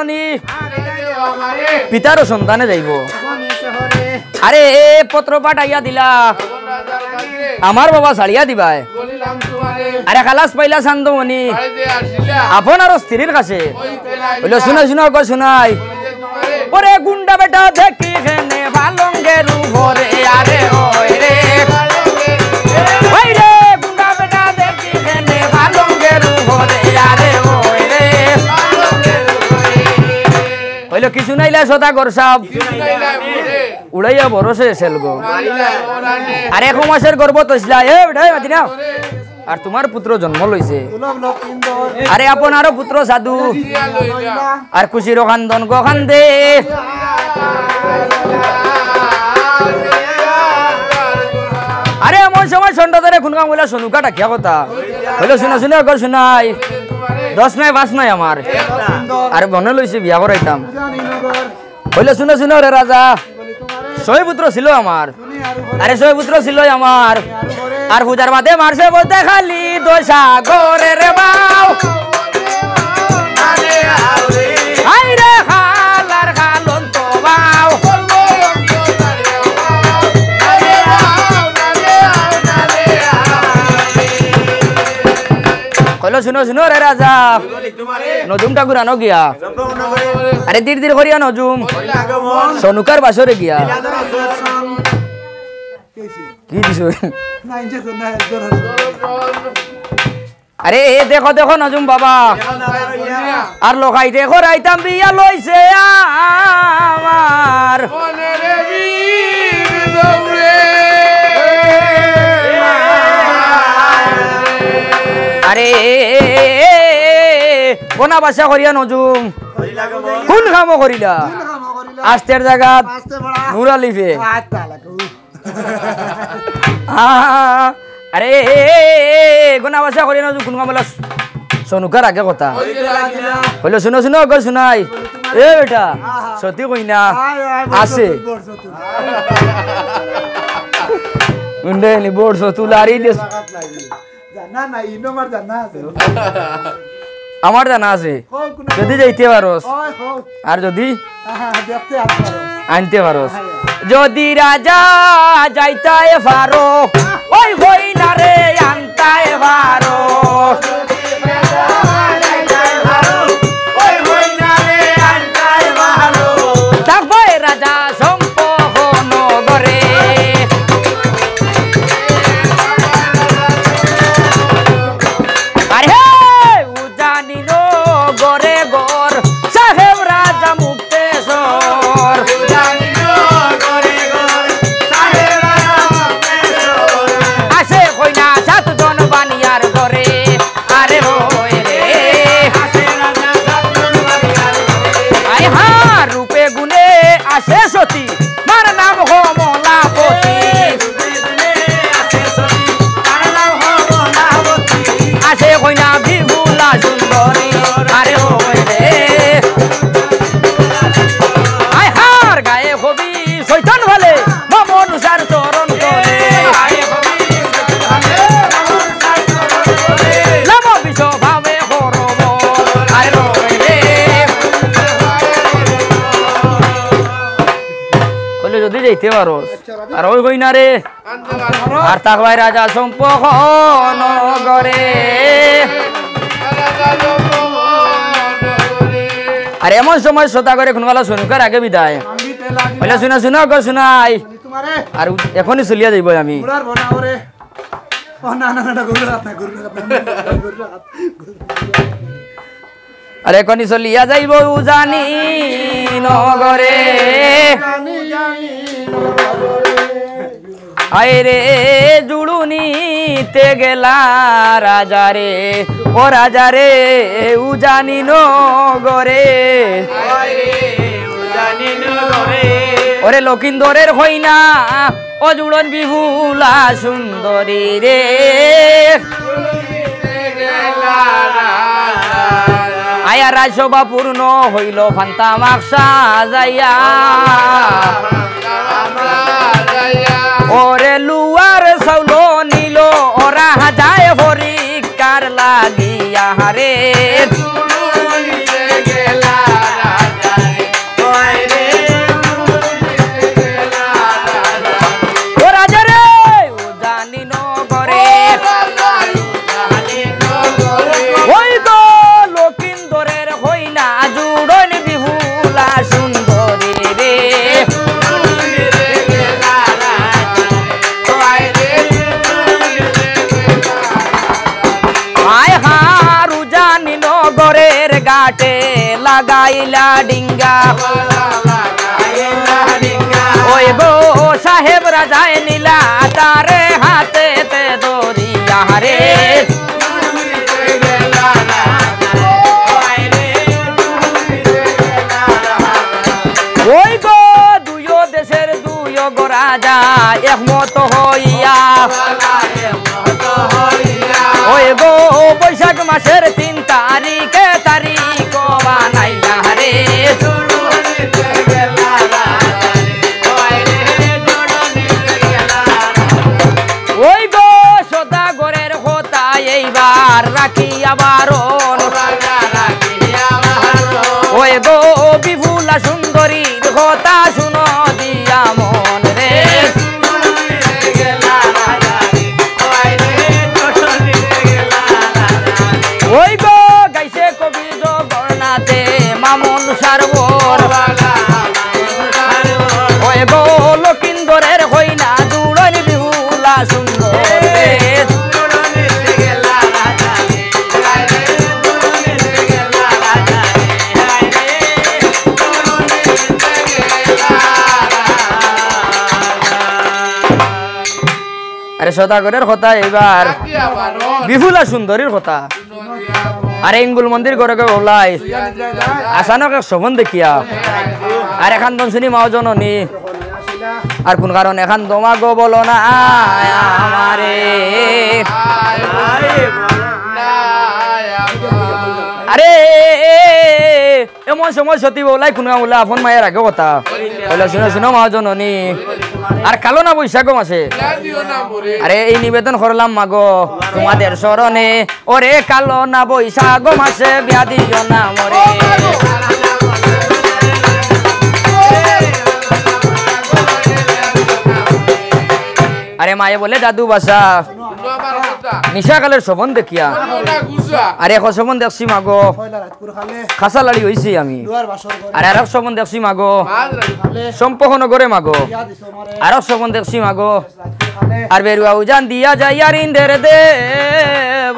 জননী পিতার সন্তানে যাইব আরে এ পত্র পাঠাইয়া দিলা আমার বাবা ছাড়িয়া দিবাই আরে খালাস পাইলা শান্তমণি আপনার স্ত্রীর কাছে বলে শুনে শুনে শোনাই ওরে গুন্ডা বেটা দেখি হেনে ভালঙ্গের উপরে আরে ওই রে ওই রে গুন্ডা বেটা দেখি হেনে ভালঙ্গের উপরে আরে ওই রে হইলো কিছু নাইলা সদা গর সাপ উড়াইয়া বরসে সেলগো আরে এক মাসের গর্ভ তসলা এ বেটা মাতি না আর তোমার পুত্র জন্ম লইছে আরে আপনারও পুত্র সাধু আর খুশির খান্দন গো খান্দে আরে এমন সময় সন্ধ্যা ধরে খুনকাম বলে সনুকা ডাকিয়া কথা হইলো শুনে শুনে গর শুনাই 10 নাই 5 নাই আমার আর বনে লইছে বিয়া করাইতাম হইলো শুনে শুনে রে রাজা 6 পুত্র ছিল আমার আরে 6 পুত্র ছিল আমার আর পূজার মাঝে মারছে বলতে খালি দোষা গোরে রে বাউ আই রে খালার খালন তো বাউ কইলো শুনো শুনো রে রাজা নজুম ঠাকুর আনো গিয়া আরে ধীর ধীর করিয়া নজুম সনুকার বাসরে গিয়া কি দিছো আরে এ দেখো দেখো নজুম বাবা আর লোকাই দেখো রাইতাম বিয়া লইছে আমার আরে কোনা বাসা করিয়া নজুম কোন কাম করিলা আস্তের জায়গাত নুরা লিফে আরে গোনা বাসা করিয়া নজুম কোন কাম বলা সনুকার আগে কথা হইলো শুনো শুনো গর শুনাই এ বেটা সত্যি কই না আছে উন্ডে নি বোর্ড তুলারি দেশ আমার জানা আছে যদি যাইতে পারোস আর যদি আনতে পারোস যদি রাজা যাইতায় পারো ওই হই না রে আনতায় পারো তাকবই রাজা সম্পহ নগরে যাইতে পারোস আর ওই হই না রে আর তাকবাই রাজা সম্পহ নগরে আর এমন সময় শ্রোতা করে কোনবেলা সনুকার আগে বিদায় বলে শুনা শুনা গো শুনাই আর এখনই চলিয়া যাইব আমি আরে এখনই চলিয়া যাইব জানি নগরে আইরে জুড়ুনিতে গেলা রাজারে ও রাজারে উজানি নগরে ওরে লক্ষিন্দরের হইনা ও জুড়ন বিহুলা সুন্দরী রে আয়া রাজসভা পূর্ণ হইল ফান্তা মাকসা যাইয়া ওরে লুয়ার চাউল নিল ওরা যায় হরিকার লাগিয়া রে ঘাটে লাগাইলা ডিঙ্গা ওই গো সাহেব রাজায় নীলা তারে হাতেতে দরিয়া রে ওই গো দুইও দেশের দুইও গো রাজা একমত হইয়া ওই গো বৈশাখ মাসের 3 তারিখে তারিখ বানাইলা রে ওই গো সদাগরের কথা এইবার রাখিয়া বারণ ওই গো বিপুলা সুন্দরীর কথা শুনো দিয়া মন রে ওই গো গাইছে কবি জগন্নাথে মামুন সারবর ওই গো লকিন্দরের হইনা দুড়ন বিহুলা সুন্দর রে আরে সদাগরের কথা এবার বিপুলা সুন্দরীর কথা আরে ইঙ্গুল মন্দির করে ওলাই আসানক শোভন দেখিয়া আর এখান দম শুনি মাও জননী আর কোন কারণ এখান দমা গো বলো না আমারে আরে এমন সময় সতী বলাই কোন ওলা আপন মায়ের আগে কথা বলে শুনো শুনো মাও জননী আর কালো না বৈশাখ মাসে আরে এই নিবেদন করলাম মাগো তোমাদের স্মরণে ওরে কালো না বৈশাখ মাসে বিয়া দিও না মরে আরে মায়ে বলে দাদু বাসা নিশাকালের শোভন দেখিয়া আরে এখন শোভন দেখছি মাগো খাসা লাড়ি হইছি আমি আর আর শোভন দেখছি মাগো সম্পহন করে মাগো আর শোভন দেখছি মাগো আর বেরুয়া উজান দিয়া যাই আর ইন্দের দেব